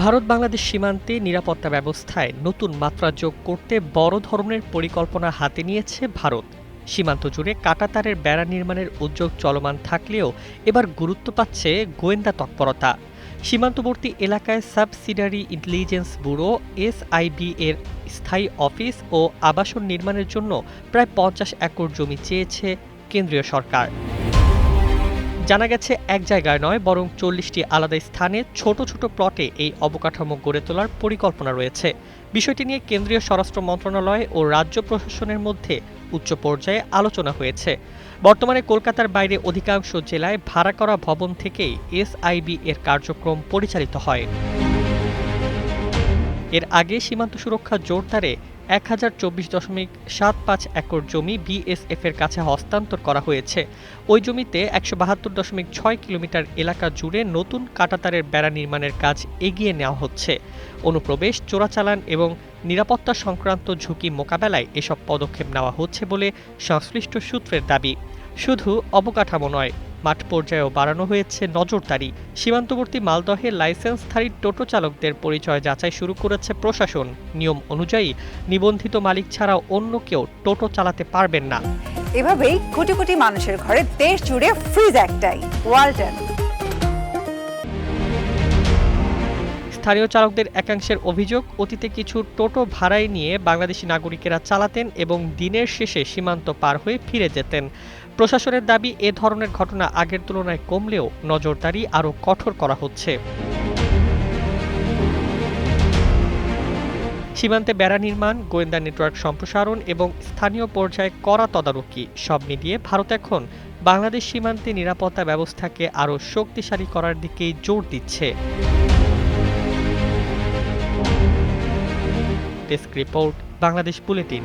ভারত বাংলাদেশ সীমান্তে নিরাপত্তা ব্যবস্থায় নতুন মাত্রা যোগ করতে বড় ধরনের পরিকল্পনা হাতে নিয়েছে ভারত। সীমান্ত জুড়ে কাঁটাতারের বেড়া নির্মাণের উদ্যোগ চলমান থাকলেও এবার গুরুত্ব পাচ্ছে গোয়েন্দা তৎপরতা। সীমান্তবর্তী এলাকায় সাবসিডারি ইন্টেলিজেন্স ব্যুরো এসআইবি এর স্থায়ী অফিস ও আবাসন নির্মাণের জন্য প্রায় ৫০ একর জমি চেয়েছে কেন্দ্রীয় সরকার। জানা গেছে এক জায়গায় নয় বরং ৪০টি আলাদা স্থানে ছোট ছোট প্লটে এই অবকাঠামো গড়ে তোলার পরিকল্পনা রয়েছে। বিষয়টি নিয়ে কেন্দ্রীয় স্বরাষ্ট্র মন্ত্রণালয় ও রাজ্য প্রশাসনের মধ্যে উচ্চ পর্যায়ে আলোচনা হয়েছে। বর্তমানে কলকাতার বাইরে অধিকাংশ জেলায় ভাড়া করা ভবন থেকেই এসআইবি এর কার্যক্রম পরিচালিত হয়। এর আগে সীমান্ত সুরক্ষা জোরদারে ১,০২৪.৭৫ একর জমি বিএসএফ এর কাছে হস্তান্তর করা হয়েছে। ওই জমিতে ১৭২.৬ কিলোমিটার এলাকা জুড়ে নতুন কাঁটাতারের বেড়া নির্মাণের কাজ এগিয়ে নেওয়া হচ্ছে। অনুপ্রবেশ, চোরাচালান এবং নিরাপত্তা সংক্রান্ত ঝুঁকি মোকাবেলায় এসব পদক্ষেপ নেওয়া হচ্ছে বলে সংশ্লিষ্ট সূত্রের দাবি। শুধু অবকাঠামো নয়, মাঠ পর্যায়েও বাড়ানো হয়েছে নজরদারি। সীমান্তবর্তী মালদহে লাইসেন্সধারী টোটো চালকদের পরিচয় যাচাই শুরু করেছে প্রশাসন। নিয়ম অনুযায়ী নিবন্ধিত মালিক ছাড়া অন্য কেউ টোটো চালাতে পারবেন না। এভাবেই কোটি কোটি মানুষের ঘরে দেশ জুড়ে ফ্রিজ একটাই, ওয়ালটন। স্থানীয় চালকদের একাংশের অভিযোগ, অতীতে কিছু টোটো ভাড়ায় নিয়ে বাংলাদেশি নাগরিকেরা চালাতেন এবং দিনের শেষে সীমান্ত পার হয়ে ফিরে যেতেন। প্রশাসনের দাবি, এ ধরনের ঘটনা আগের তুলনায় কমলেও নজরদারি আরও কঠোর করা হচ্ছে। সীমান্তে বেড়া নির্মাণ, গোয়েন্দা নেটওয়ার্ক সম্প্রসারণ এবং স্থানীয় পর্যায়ে কড়া তদারকি সব মিলিয়ে ভারত এখন বাংলাদেশ সীমান্তে নিরাপত্তা ব্যবস্থাকে আরও শক্তিশালী করার দিকেই জোর দিচ্ছে। Desk report, Bangladesh bulletin.